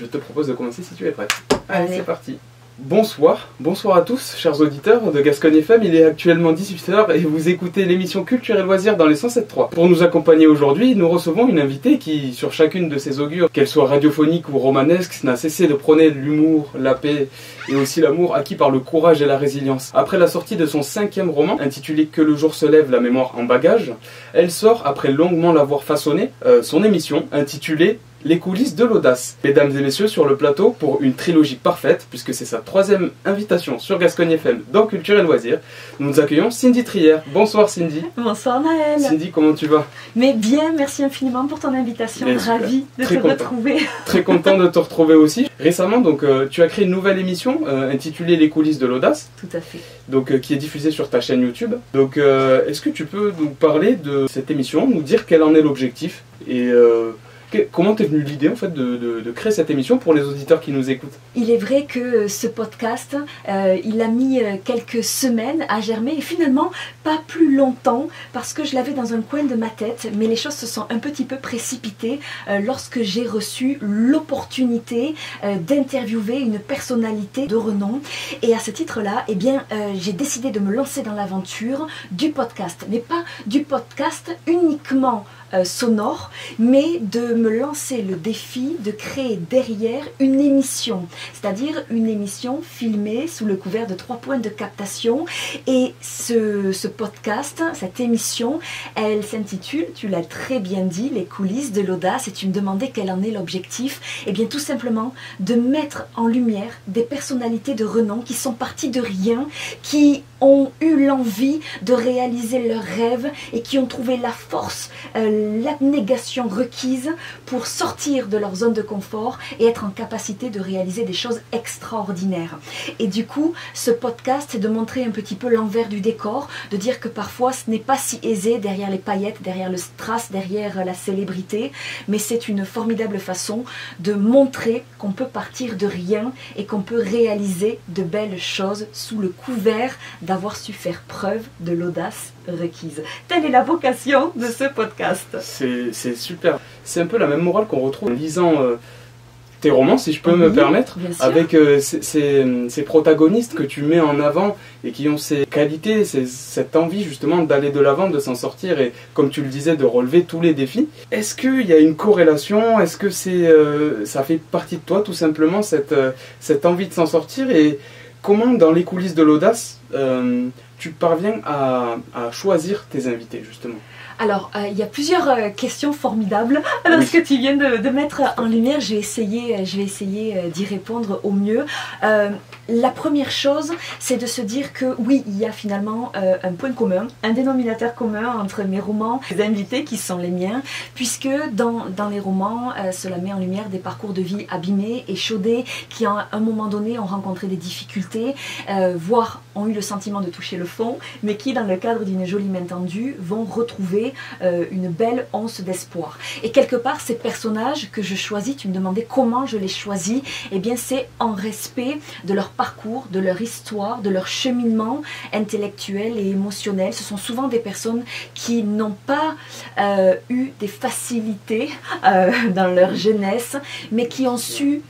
Je te propose de commencer si tu es prête. Allez, c'est parti. Bonsoir à tous, chers auditeurs de Gascogne FM. Il est actuellement 18h et vous écoutez l'émission Culture et Loisirs dans les 107.3. Pour nous accompagner aujourd'hui, nous recevons une invitée qui, sur chacune de ses augures, qu'elle soit radiophonique ou romanesque, n'a cessé de prôner l'humour, la paix et aussi l'amour acquis par le courage et la résilience. Après la sortie de son 5e roman, intitulé Que le jour se lève, la mémoire en bagage, elle sort, après longuement l'avoir façonné, son émission intitulée Les coulisses de l'audace. Mesdames et messieurs, sur le plateau, pour une trilogie parfaite, puisque c'est sa 3e invitation sur Gascogne FM dans Culture et Loisirs, nous accueillons Cindy Trière. Bonsoir Cindy. Bonsoir Naël. Cindy, comment tu vas? Mais bien, merci infiniment pour ton invitation. Ravie de te retrouver. Très content de te retrouver aussi. Récemment, donc, tu as créé une nouvelle émission intitulée Les coulisses de l'audace. Tout à fait. Donc, qui est diffusée sur ta chaîne YouTube. Donc, est-ce que tu peux nous parler de cette émission, nous dire quel en est l'objectif et comment t'es venue l'idée en fait de créer cette émission pour les auditeurs qui nous écoutent? Il est vrai que ce podcast, il a mis quelques semaines à germer et finalement pas plus longtemps parce que je l'avais dans un coin de ma tête, mais les choses se sont un petit peu précipitées lorsque j'ai reçu l'opportunité d'interviewer une personnalité de renom. Et à ce titre-là, eh bien, j'ai décidé de me lancer dans l'aventure du podcast, mais pas du podcast uniquement sonore, mais de me lancer le défi de créer derrière une émission, c'est-à-dire une émission filmée sous le couvert de 3 points de captation. Et ce podcast, cette émission, elle s'intitule, tu l'as très bien dit, Les coulisses de l'audace. Et tu me demandais quel en est l'objectif. Eh bien tout simplement de mettre en lumière des personnalités de renom qui sont parties de rien, qui ont eu l'envie de réaliser leurs rêves et qui ont trouvé la force, l'abnégation requise pour sortir de leur zone de confort et être en capacité de réaliser des choses extraordinaires. Et du coup, ce podcast, c'est de montrer un petit peu l'envers du décor, de dire que parfois ce n'est pas si aisé derrière les paillettes, derrière le strass, derrière la célébrité, mais c'est une formidable façon de montrer qu'on peut partir de rien et qu'on peut réaliser de belles choses sous le couvert d'avoir su faire preuve de l'audace requise. Telle est la vocation de ce podcast. C'est super. C'est un peu la même morale qu'on retrouve en lisant tes romans, si je peux me permettre, avec ces protagonistes que tu mets en avant et qui ont ces qualités, cette envie justement d'aller de l'avant, de s'en sortir et, comme tu le disais, de relever tous les défis. Est-ce qu'il y a une corrélation? Est-ce que ça fait partie de toi tout simplement, cette envie de s'en sortir? Et comment, dans les coulisses de l'audace, tu parviens à choisir tes invités justement? Alors, il y a plusieurs questions formidables. Alors, ce que tu viens de mettre en lumière, je vais essayer d'y répondre au mieux. La première chose, c'est de se dire que oui, il y a finalement un point commun, un dénominateur commun entre mes romans et les invités qui sont les miens, puisque dans les romans, cela met en lumière des parcours de vie abîmés, échaudés, qui à un moment donné ont rencontré des difficultés, voire ont eu le sentiment de toucher le fond, mais qui, dans le cadre d'une jolie main tendue, vont retrouver une belle once d'espoir. Et quelque part, ces personnages que je choisis, tu me demandais comment je les choisis, eh bien c'est en respect de leur parcours, de leur histoire, de leur cheminement intellectuel et émotionnel. Ce sont souvent des personnes qui n'ont pas eu des facilités dans leur jeunesse, mais qui ont su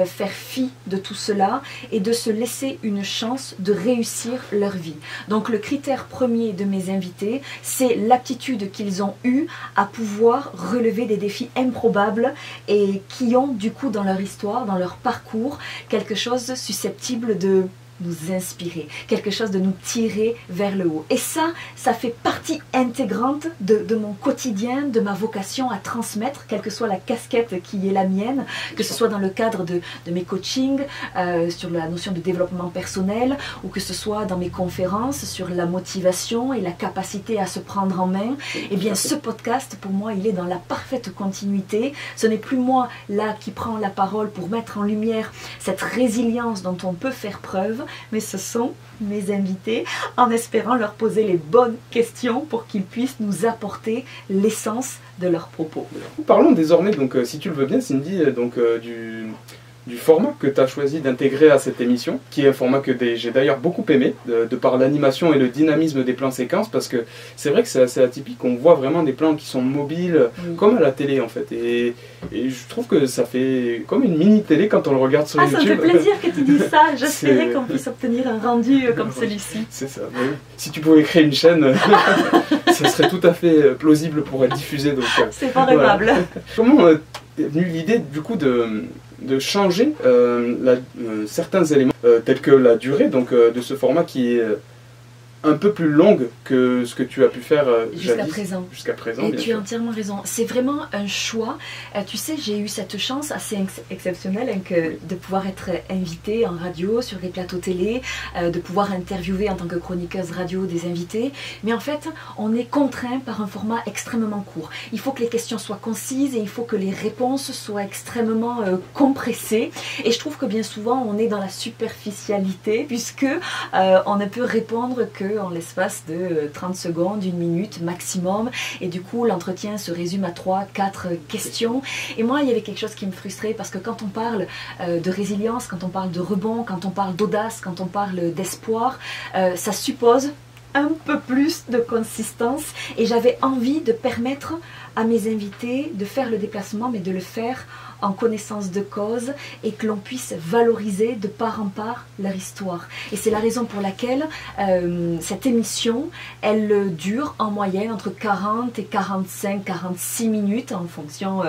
faire fi de tout cela et de se laisser une chance de réussir leur vie. Donc le critère premier de mes invités, c'est l'aptitude qu'ils ont eue à pouvoir relever des défis improbables et qui ont du coup dans leur histoire, dans leur parcours, quelque chose susceptible de nous inspirer, quelque chose de nous tirer vers le haut. Et ça fait partie intégrante de mon quotidien, de ma vocation à transmettre, quelle que soit la casquette qui est la mienne, que ce soit dans le cadre de mes coachings, sur la notion de développement personnel, ou que ce soit dans mes conférences sur la motivation et la capacité à se prendre en main. Eh bien, ce podcast, pour moi, il est dans la parfaite continuité. Ce n'est plus moi, là, qui prends la parole pour mettre en lumière cette résilience dont on peut faire preuve, mais ce sont mes invités, en espérant leur poser les bonnes questions pour qu'ils puissent nous apporter l'essence de leurs propos. Parlons désormais, donc, si tu le veux bien, Cindy, donc, du format que tu as choisi d'intégrer à cette émission, qui est un format que j'ai d'ailleurs beaucoup aimé, de par l'animation et le dynamisme des plans séquences, parce que c'est vrai que c'est assez atypique, on voit vraiment des plans qui sont mobiles, comme à la télé en fait, et je trouve que ça fait comme une mini-télé quand on le regarde sur YouTube. Ça me fait plaisir que tu dises ça, j'espérais qu'on puisse obtenir un rendu comme celui-ci. C'est ça, oui. Si tu pouvais créer une chaîne, ça serait tout à fait plausible pour être diffusé. C'est pas rêvable. Voilà. Comment est venue l'idée du coup de changer certains éléments, tels que la durée de ce format qui est un peu plus longue que ce que tu as pu faire jusqu'à présent. Jusqu'à présent, et bien tu as sûr. entièrement raison. C'est vraiment un choix. Tu sais, j'ai eu cette chance assez exceptionnelle de pouvoir être invitée en radio, sur les plateaux télé, de pouvoir interviewer en tant que chroniqueuse radio des invités. Mais en fait, on est contraint par un format extrêmement court. Il faut que les questions soient concises et il faut que les réponses soient extrêmement compressées. Et je trouve que bien souvent, on est dans la superficialité puisque on ne peut répondre que en l'espace de 30 secondes, 1 minute maximum, et du coup l'entretien se résume à 3-4 questions. Et moi il y avait quelque chose qui me frustrait, parce que quand on parle de résilience, quand on parle de rebond, quand on parle d'audace, quand on parle d'espoir, ça suppose un peu plus de consistance, et j'avais envie de permettre à mes invités de faire le déplacement, mais de le faire en connaissance de cause, et que l'on puisse valoriser de part en part leur histoire. Et c'est la raison pour laquelle cette émission, elle dure en moyenne entre 40 et 45, 46 minutes en fonction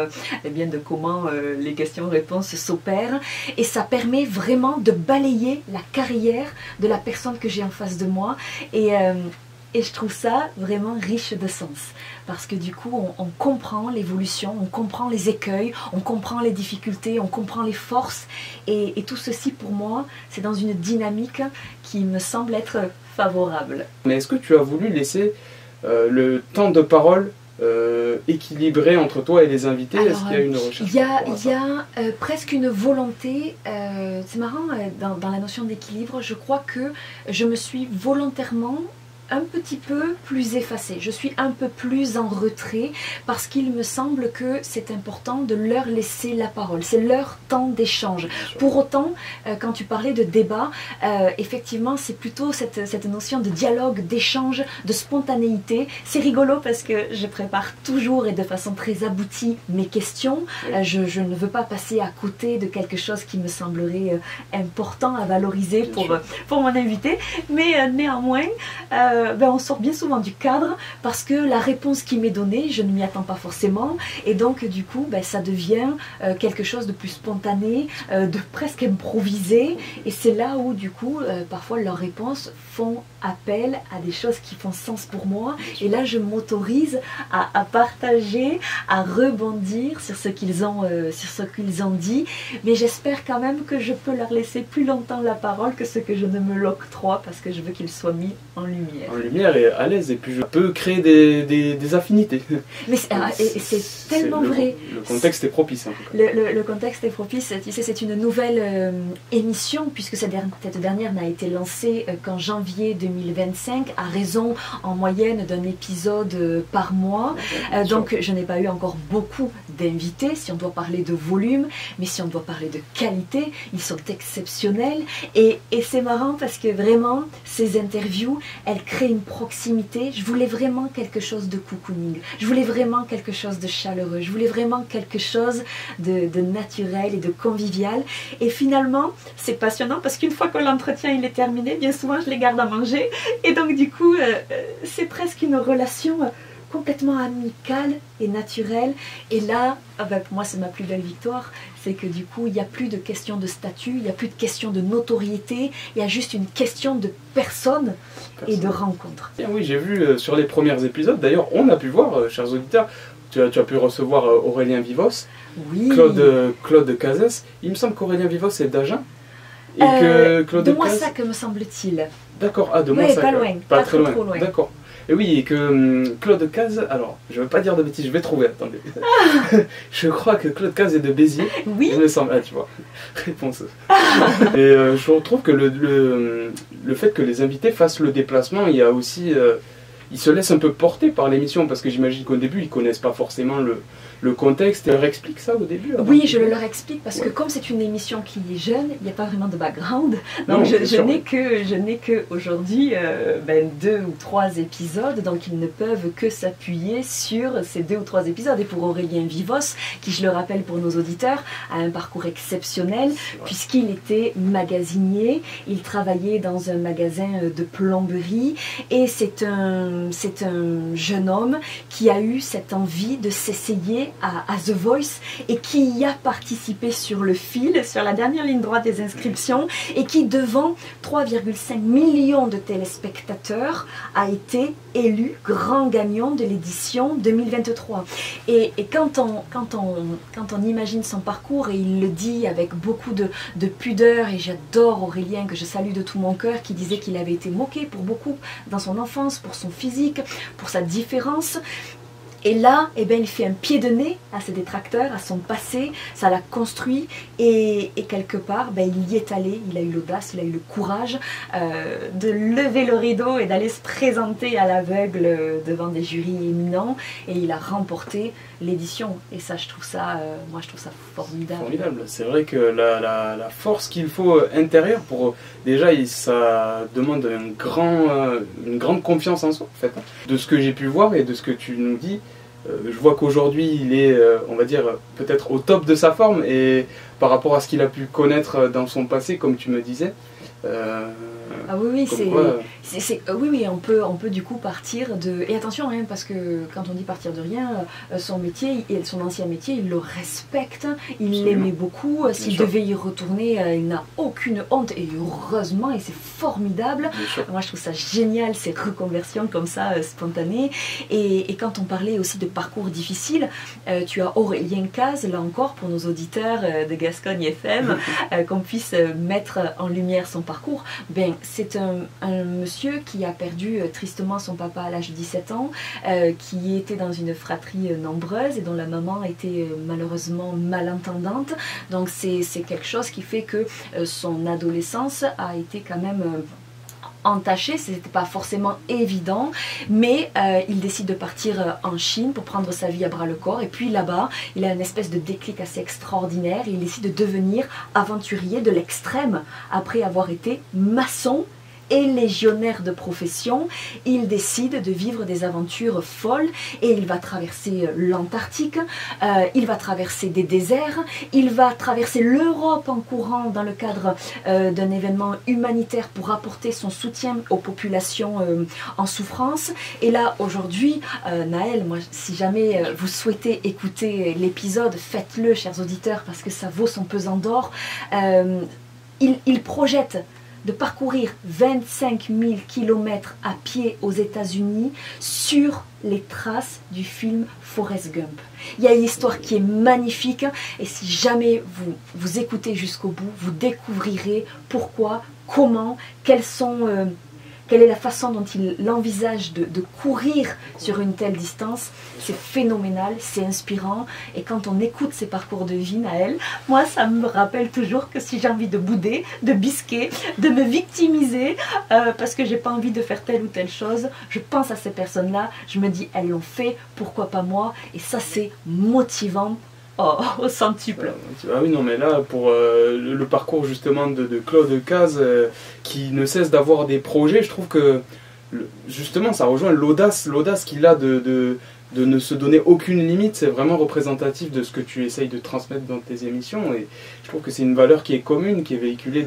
eh bien, de comment les questions-réponses s'opèrent. Et ça permet vraiment de balayer la carrière de la personne que j'ai en face de moi. Et je trouve ça vraiment riche de sens. Parce que du coup, on comprend l'évolution, on comprend les écueils, on comprend les difficultés, on comprend les forces. Et tout ceci, pour moi, c'est dans une dynamique qui me semble être favorable. Mais est-ce que tu as voulu laisser le temps de parole équilibré entre toi et les invités? Est-ce qu'il y a une recherche? Il y a presque une volonté, c'est marrant, dans la notion d'équilibre, je crois que je me suis volontairement un petit peu plus effacée, je suis un peu plus en retrait, parce qu'il me semble que c'est important de leur laisser la parole, c'est leur temps d'échange. Pour autant, quand tu parlais de débat, effectivement c'est plutôt cette notion de dialogue, d'échange, de spontanéité. C'est rigolo parce que je prépare toujours et de façon très aboutie mes questions. Je ne veux pas passer à côté de quelque chose qui me semblerait important à valoriser pour mon invité, mais néanmoins on sort bien souvent du cadre, parce que la réponse qui m'est donnée, je ne m'y attends pas forcément, et donc du coup ça devient quelque chose de plus spontané, de presque improvisé, et c'est là où du coup parfois leurs réponses font appel à des choses qui font sens pour moi, et là je m'autorise à partager, à rebondir sur ce qu'ils ont dit, mais j'espère quand même que je peux leur laisser plus longtemps la parole que ce que je ne me l'octroie, parce que je veux qu'ils soient mis en lumière. En lumière et à l'aise, et puis je peux créer des affinités. Mais c'est tellement vrai. Le contexte est propice en tout cas. Le contexte est propice, tu sais, c'est une nouvelle émission, puisque cette dernière n'a été lancée qu'en janvier 2025, à raison en moyenne d'un épisode par mois. Donc je n'ai pas eu encore beaucoup d'invités, si on doit parler de volume, mais si on doit parler de qualité, ils sont exceptionnels, et c'est marrant parce que vraiment ces interviews, elles créent une proximité. Je voulais vraiment quelque chose de cocooning, je voulais vraiment quelque chose de chaleureux, je voulais vraiment quelque chose de naturel et de convivial, et finalement c'est passionnant parce qu'une fois que l'entretien il est terminé, bien souvent je les garde à manger, et donc du coup c'est presque une relation complètement amicale et naturelle. Et là, pour moi c'est ma plus belle victoire, c'est que du coup il n'y a plus de question de statut, il n'y a plus de question de notoriété, il y a juste une question de personne et de rencontre. Bien, oui, j'ai vu sur les premiers épisodes, d'ailleurs on a pu voir, chers auditeurs, tu as pu recevoir Aurélien Vivos, oui. Claude Cazès. Il me semble qu'Aurélien Vivos est d'Agen, et que Claude de Moissac, me semble-t-il. D'accord, de Moissac. Pas loin, pas très loin. D'accord. Et oui, et que Claude Cazes, alors je ne veux pas dire de bêtises, je vais trouver, attendez. Je crois que Claude Cazes est de Béziers. Oui. Il me semble, tu vois, réponse. Et je trouve que le fait que les invités fassent le déplacement, il y a aussi, ils se laissent un peu porter par l'émission, parce que j'imagine qu'au début ils connaissent pas forcément le le contexte. Tu leur expliques ça au début? Oui, je leur explique parce que comme c'est une émission qui est jeune, il n'y a pas vraiment de background. Donc je n'ai que aujourd'hui 2 ou 3 épisodes, donc ils ne peuvent que s'appuyer sur ces 2 ou 3 épisodes. Et pour Aurélien Vivos, qui je le rappelle pour nos auditeurs, a un parcours exceptionnel puisqu'il était magasinier, il travaillait dans un magasin de plomberie et c'est un jeune homme qui a eu cette envie de s'essayer à The Voice et qui y a participé sur le fil, sur la dernière ligne droite des inscriptions et qui devant 3,5 millions de téléspectateurs a été élu grand gagnant de l'édition 2023. Et quand on imagine son parcours, et il le dit avec beaucoup de pudeur, et j'adore Aurélien, que je salue de tout mon cœur, qui disait qu'il avait été moqué pour beaucoup dans son enfance, pour son physique, pour sa différence. Et là, il fait un pied de nez à ses détracteurs, à son passé, ça l'a construit et quelque part, il y est allé, il a eu l'audace, il a eu le courage de lever le rideau et d'aller se présenter à l'aveugle devant des jurys éminents et il a remporté l'édition. Et ça, je trouve ça formidable. Formidable, c'est vrai que la force qu'il faut intérieure pour... Déjà, ça demande une grande confiance en soi, en fait. De ce que j'ai pu voir et de ce que tu nous dis, je vois qu'aujourd'hui, il est, on va dire, peut-être au top de sa forme et par rapport à ce qu'il a pu connaître dans son passé, comme tu me disais. Ah oui, oui, on peut du coup partir de... Et attention, hein, parce que quand on dit partir de rien, son métier, son ancien métier, il le respecte, il l'aimait beaucoup. S'il devait y retourner, il n'a aucune honte, et heureusement, et c'est formidable. Moi, je trouve ça génial, ces reconversions comme ça, spontanées. Et quand on parlait aussi de parcours difficiles, tu as Aurélien Cazes, là encore, pour nos auditeurs de Gascogne FM, qu'on puisse mettre en lumière son parcours. C'est un monsieur qui a perdu tristement son papa à l'âge de 17 ans, qui était dans une fratrie nombreuse et dont la maman était malheureusement malentendante. Donc c'est quelque chose qui fait que son adolescence a été quand même... entaché, c'était pas forcément évident, mais il décide de partir en Chine pour prendre sa vie à bras le corps, et puis là-bas, il a une espèce de déclic assez extraordinaire, et il décide de devenir aventurier de l'extrême, après avoir été maçon et légionnaire de profession. Il décide de vivre des aventures folles et il va traverser l'Antarctique, il va traverser des déserts, il va traverser l'Europe en courant dans le cadre d'un événement humanitaire pour apporter son soutien aux populations en souffrance. Et là aujourd'hui, Naël, moi, si jamais vous souhaitez écouter l'épisode, faites-le, chers auditeurs, parce que ça vaut son pesant d'or. Il projette de parcourir 25 000 km à pied aux États-Unis sur les traces du film Forrest Gump. Il y a une histoire qui est magnifique et si jamais vous écoutez jusqu'au bout, vous découvrirez pourquoi, comment, quelle est la façon dont il envisage de courir sur une telle distance. C'est phénoménal, c'est inspirant. Et quand on écoute ses parcours de vie, Naël, moi, ça me rappelle toujours que si j'ai envie de bouder, de bisquer, de me victimiser, parce que j'ai pas envie de faire telle ou telle chose, je pense à ces personnes-là, je me dis, elles l'ont fait, pourquoi pas moi? Et ça, c'est motivant. Oh, au centuple. Ah oui, non, mais là, pour le parcours justement de Claude Cazes, qui ne cesse d'avoir des projets, je trouve que justement ça rejoint l'audace qu'il a de ne se donner aucune limite. C'est vraiment représentatif de ce que tu essayes de transmettre dans tes émissions. Et je trouve que c'est une valeur qui est commune, qui est véhiculée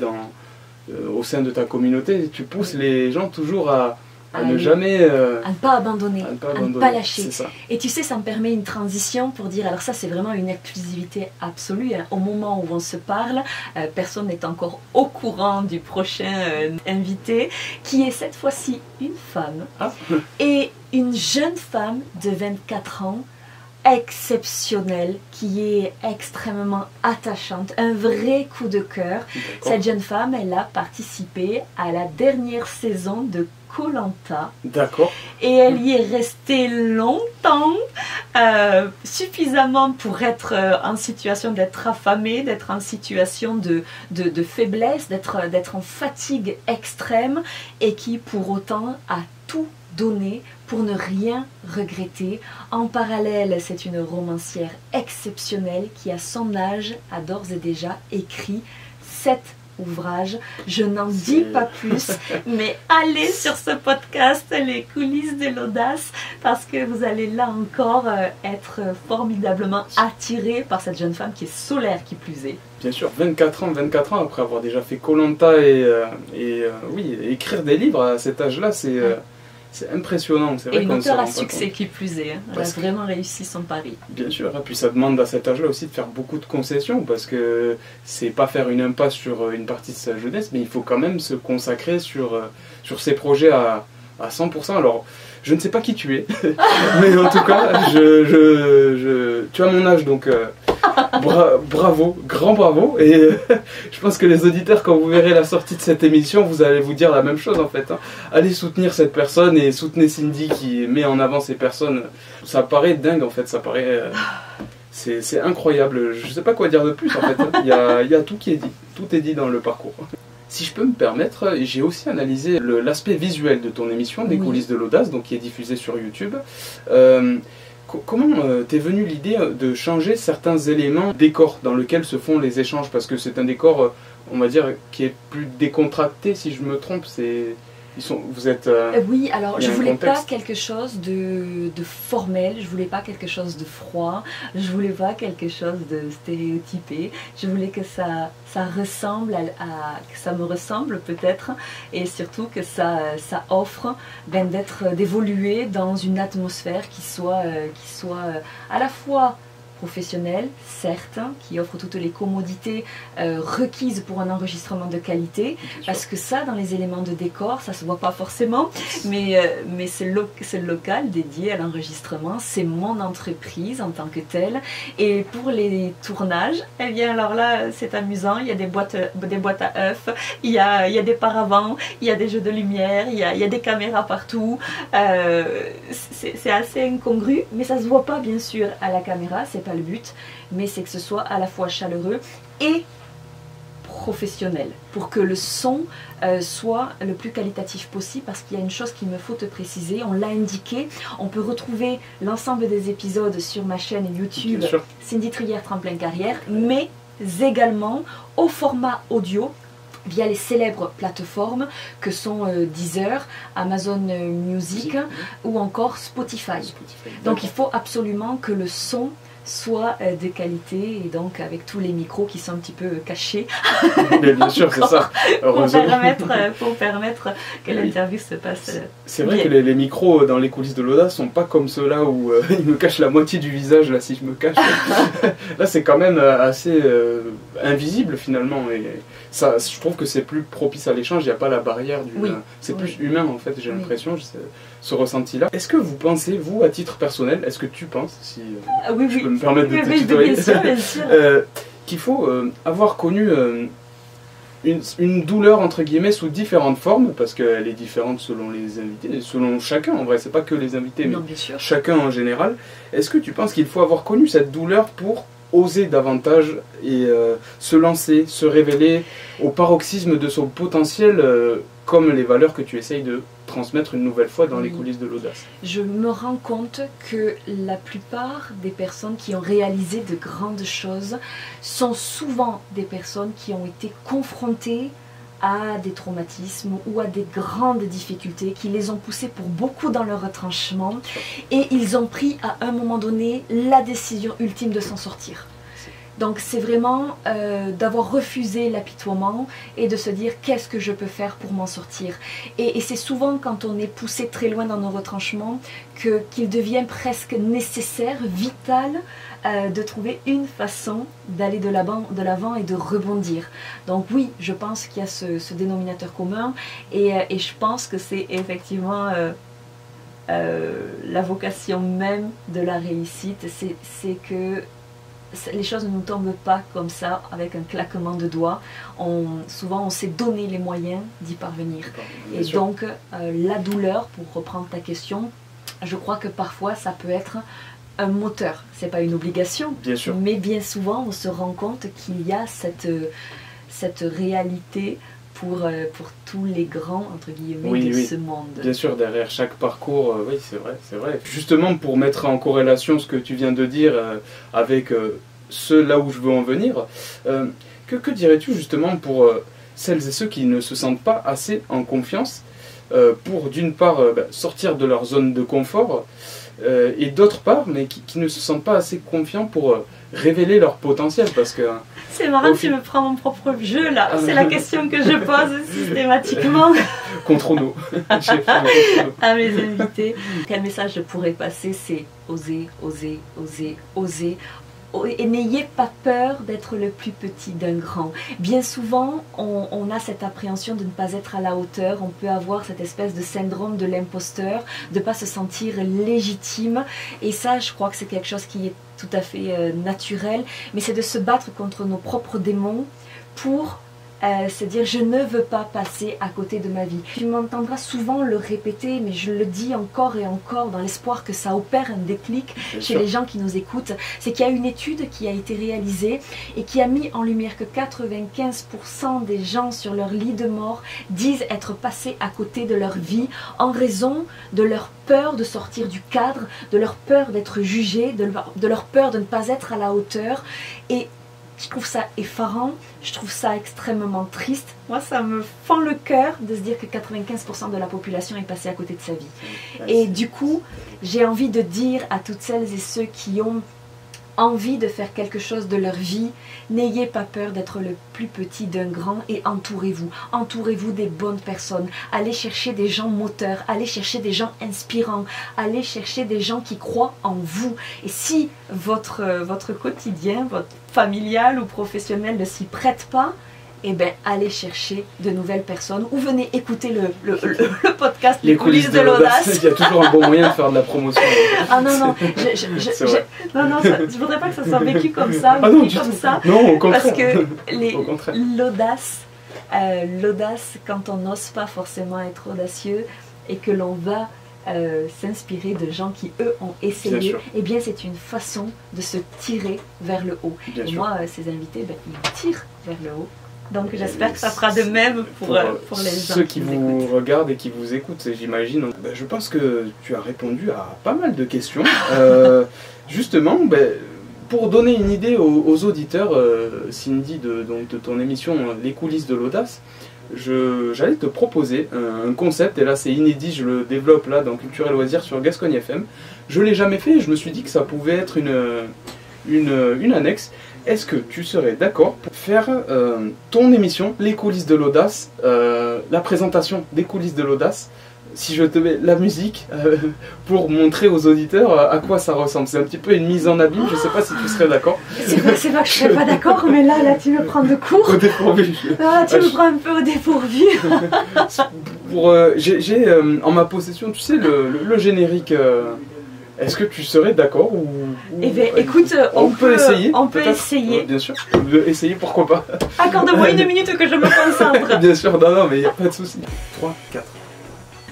au sein de ta communauté. Tu pousses les gens toujours à ne jamais... à ne pas abandonner, à ne pas lâcher. Et tu sais, ça me permet une transition pour dire, alors ça c'est vraiment une exclusivité absolue, hein. Au moment où on se parle, personne n'est encore au courant du prochain invité, qui est cette fois-ci une femme, et une jeune femme de 24 ans, exceptionnelle, qui est extrêmement attachante, un vrai coup de cœur. Cette jeune femme, elle a participé à la dernière saison de Koh-Lanta. D'accord. Et elle y est restée longtemps, suffisamment pour être en situation d'être affamée, d'être en situation de faiblesse, d'être en fatigue extrême, et qui pour autant a tout donner pour ne rien regretter. En parallèle, c'est une romancière exceptionnelle qui, à son âge, a d'ores et déjà écrit 7 ouvrages. Je n'en dis pas plus, mais allez sur ce podcast, les coulisses de l'audace, parce que vous allez là encore être formidablement attiré par cette jeune femme qui est solaire, qui plus est. Bien sûr, 24 ans après avoir déjà fait Koh-Lanta oui, écrire des livres à cet âge-là, c'est impressionnant. Et une auteure à succès qui plus est. Hein. Elle a vraiment réussi son pari. Bien sûr, et puis ça demande à cet âge-là aussi de faire beaucoup de concessions, parce que c'est pas faire une impasse sur une partie de sa jeunesse, mais il faut quand même se consacrer sur ses projets à 100%. Alors, je ne sais pas qui tu es, mais en tout cas, tu as mon âge, donc bravo, grand bravo. Et je pense que les auditeurs, quand vous verrez la sortie de cette émission, vous allez vous dire la même chose en fait. Hein. Allez soutenir cette personne et soutenez Cindy qui met en avant ces personnes. Ça paraît dingue en fait, ça paraît... c'est incroyable, je ne sais pas quoi dire de plus en fait. Hein. Il y a tout qui est dit, tout est dit dans le parcours. Si je peux me permettre, j'ai aussi analysé l'aspect visuel de ton émission, des coulisses de l'audace, donc qui est diffusée sur YouTube. Comment t'es venue l'idée de changer certains éléments décor dans lequel se font les échanges? Parce que c'est un décor, on va dire, qui est plus décontracté, si je me trompe. Vous êtes... oui, alors je voulais pas quelque chose de formel, je voulais pas quelque chose de froid, je voulais pas quelque chose de stéréotypé, je voulais que ça ressemble que ça me ressemble peut-être, et surtout que ça offre d'évoluer dans une atmosphère qui soit à la fois professionnel, certes, qui offre toutes les commodités requises pour un enregistrement de qualité, parce que ça, dans les éléments de décor, ça se voit pas forcément, mais c'est le local dédié à l'enregistrement, c'est mon entreprise en tant que telle, et pour les tournages, eh bien alors là, c'est amusant, il y a des boîtes à œufs, il y a des paravents, il y a des jeux de lumière, il y a des caméras partout, c'est assez incongru, mais ça se voit pas bien sûr à la caméra, c'est pas le but, mais c'est que ce soit à la fois chaleureux et professionnel, pour que le son soit le plus qualitatif possible, parce qu'il y a une chose qu'il me faut te préciser, on l'a indiqué, on peut retrouver l'ensemble des épisodes sur ma chaîne YouTube Cindy Trier Tremplin Carrière, mais également au format audio via les célèbres plateformes que sont Deezer, Amazon Music ou encore Spotify. Donc il faut absolument que le son soit de qualité, et donc avec tous les micros qui sont un petit peu cachés. Bien sûr, c'est ça. Pour permettre que l'interview se passe C'est vrai que les micros dans les coulisses de l'audace sont pas comme ceux-là où ils me cachent la moitié du visage, là, si je me cache. Là, c'est quand même assez invisible finalement. Et ça, je trouve que c'est plus propice à l'échange, il n'y a pas la barrière du... c'est plus humain en fait, j'ai l'impression, ce ressenti-là. Est-ce que vous pensez, vous, à titre personnel, est-ce que tu penses, si je peux me permettre de te tutoyer, qu'il faut avoir connu une douleur entre guillemets sous différentes formes, parce qu'elle est différente selon les invités, selon chacun en vrai, c'est pas que les invités, mais chacun en général. Est-ce que tu penses qu'il faut avoir connu cette douleur pour oser davantage et se lancer, se révéler au paroxysme de son potentiel, comme les valeurs que tu essayes de transmettre une nouvelle fois dans les coulisses de l'audace? Je me rends compte que la plupart des personnes qui ont réalisé de grandes choses sont souvent des personnes qui ont été confrontées à des traumatismes ou à des grandes difficultés qui les ont poussés pour beaucoup dans leur retranchement, et ils ont pris à un moment donné la décision ultime de s'en sortir. Donc c'est vraiment d'avoir refusé l'apitoiement et de se dire qu'est-ce que je peux faire pour m'en sortir. Et c'est souvent quand on est poussé très loin dans nos retranchements qu'il devient presque nécessaire, vital, de trouver une façon d'aller de l'avant et de rebondir. Donc oui, je pense qu'il y a ce dénominateur commun, et je pense que c'est effectivement la vocation même de la réussite, c'est que les choses ne nous tombent pas comme ça avec un claquement de doigts. Souvent on s'est donné les moyens d'y parvenir. Et donc la douleur, pour reprendre ta question, je crois que parfois ça peut être un moteur. C'est pas une obligation, mais bien souvent on se rend compte qu'il y a cette réalité pour tous les grands, entre guillemets, oui, de oui. ce monde. Bien sûr, derrière chaque parcours, oui, c'est vrai. Justement, pour mettre en corrélation ce que tu viens de dire avec là où je veux en venir, que dirais-tu justement pour celles et ceux qui ne se sentent pas assez en confiance pour d'une part sortir de leur zone de confort et d'autre part, mais qui ne se sentent pas assez confiants pour révéler leur potentiel parce que... C'est marrant que tu me prends mon propre jeu là, c'est la question que je pose systématiquement contre nous. à mes invités. Quel message je pourrais passer, c'est oser, oser, oser, oser. Et n'ayez pas peur d'être le plus petit d'un grand. Bien souvent, on a cette appréhension de ne pas être à la hauteur. On peut avoir cette espèce de syndrome de l'imposteur, de ne pas se sentir légitime. Et ça, je crois que c'est quelque chose qui est tout à fait naturel. Mais c'est de se battre contre nos propres démons pour se dire je ne veux pas passer à côté de ma vie. Tu m'entendras souvent le répéter, mais je le dis encore et encore dans l'espoir que ça opère un déclic chez les gens qui nous écoutent. C'est qu'il y a une étude qui a été réalisée et qui a mis en lumière que 95% des gens sur leur lit de mort disent être passés à côté de leur vie en raison de leur peur de sortir du cadre, de leur peur d'être jugés, de leur peur de ne pas être à la hauteur. Et je trouve ça effarant, je trouve ça extrêmement triste. Moi, ça me fend le cœur de se dire que 95% de la population est passée à côté de sa vie. Et du coup, j'ai envie de dire à toutes celles et ceux qui ont envie de faire quelque chose de leur vie, n'ayez pas peur d'être le plus petit d'un grand et entourez-vous. Entourez-vous des bonnes personnes. Allez chercher des gens moteurs, allez chercher des gens inspirants, allez chercher des gens qui croient en vous. Et si votre quotidien, votre familial ou professionnel ne s'y prête pas, eh bien, allez chercher de nouvelles personnes ou venez écouter le podcast Les coulisses de l'audace. Il y a toujours un bon moyen de faire de la promotion. Ah non, non, je ne voudrais pas que ça soit vécu comme ça, ah non, comme ça. Non, au contraire. Parce que l'audace, quand on n'ose pas forcément être audacieux et que l'on va s'inspirer de gens qui, eux, ont essayé, eh bien, c'est une façon de se tirer vers le haut. Bien et sûr. moi, ces invités, ils tirent vers le haut. Donc j'espère que ça fera de même pour les gens ceux qui vous regardent et qui vous écoutent, j'imagine. Je pense que tu as répondu à pas mal de questions. Justement, pour donner une idée aux auditeurs, Cindy, de ton émission Les coulisses de l'audace, j'allais te proposer un concept, et là c'est inédit, je le développe là dans Culture et Loisirs sur Gascogne FM. Je ne l'ai jamais fait et je me suis dit que ça pouvait être une annexe. Est-ce que tu serais d'accord pour faire ton émission, Les coulisses de l'audace, la présentation des coulisses de l'audace, si je te mets la musique, pour montrer aux auditeurs à quoi ça ressemble? C'est un petit peu une mise en abîme, je ne sais pas si tu serais d'accord. C'est pas que je ne serais pas d'accord, mais là tu me prends de court. Au dépourvu. Là tu me prends un peu au dépourvu. J'ai en ma possession, tu sais, le générique... Est-ce que tu serais d'accord ou Eh bien, écoute, on peut essayer. On peut essayer. Bien sûr, essayer, pourquoi pas. Accorde-moi une minute que je me concentre. Bien sûr, non, mais il n'y a pas de souci. 3, 4.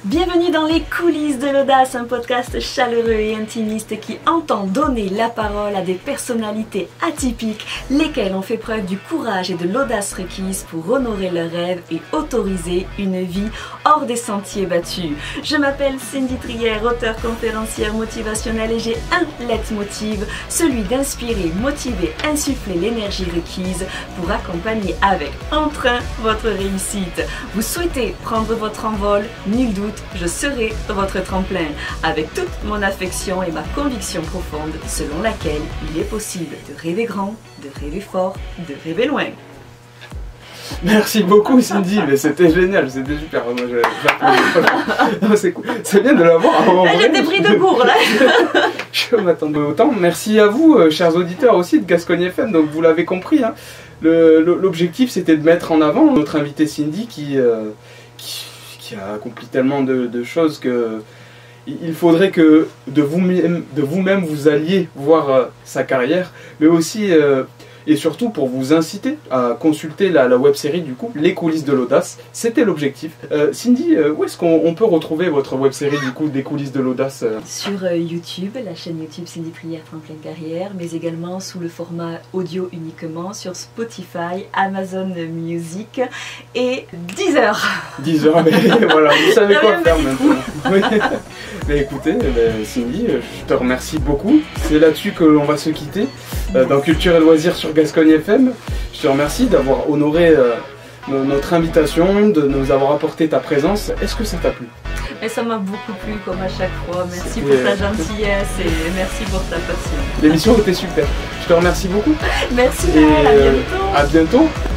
Bienvenue dans Les coulisses de l'audace, un podcast chaleureux et intimiste qui entend donner la parole à des personnalités atypiques, lesquelles ont fait preuve du courage et de l'audace requise pour honorer leurs rêves et autoriser une vie hors des sentiers battus. Je m'appelle Cindy Trier, auteure conférencière motivationnelle, et j'ai un leitmotiv, celui d'inspirer, motiver, insuffler l'énergie requise pour accompagner avec entrain votre réussite. Vous souhaitez prendre votre envol? Nul doute, je serai votre tremplin, avec toute mon affection et ma conviction profonde selon laquelle il est possible de rêver grand, de rêver fort, de rêver loin. Merci beaucoup Cindy, mais c'était génial, c'était super. Moi, c'est cool. C'est bien de l'avoir. J'étais pris de court là. Je m'attendais autant. Merci à vous, chers auditeurs aussi de Gascogne FM. Donc vous l'avez compris, hein, l'objectif c'était de mettre en avant notre invité Cindy qui a accompli tellement de choses que il faudrait que de vous-même vous alliez voir sa carrière, mais aussi et surtout pour vous inciter à consulter la web-série du coup, Les coulisses de l'audace. C'était l'objectif. Cindy, où est-ce qu'on peut retrouver votre web-série du coup, des coulisses de l'audace? Sur YouTube, la chaîne YouTube Cindy Prière Tremplin Carrière, mais également sous le format audio uniquement sur Spotify, Amazon Music et Deezer. Deezer, mais voilà, vous savez quoi faire maintenant. Mais écoutez, Cindy, je te remercie beaucoup. C'est là-dessus que l'on va se quitter dans Culture et Loisirs sur Gascogne FM. Je te remercie d'avoir honoré notre invitation, de nous avoir apporté ta présence. Est-ce que ça t'a plu? Et ça m'a beaucoup plu comme à chaque fois. Merci pour ta gentillesse et merci pour ta passion. L'émission était super. Je te remercie beaucoup. Merci, à bientôt. À bientôt.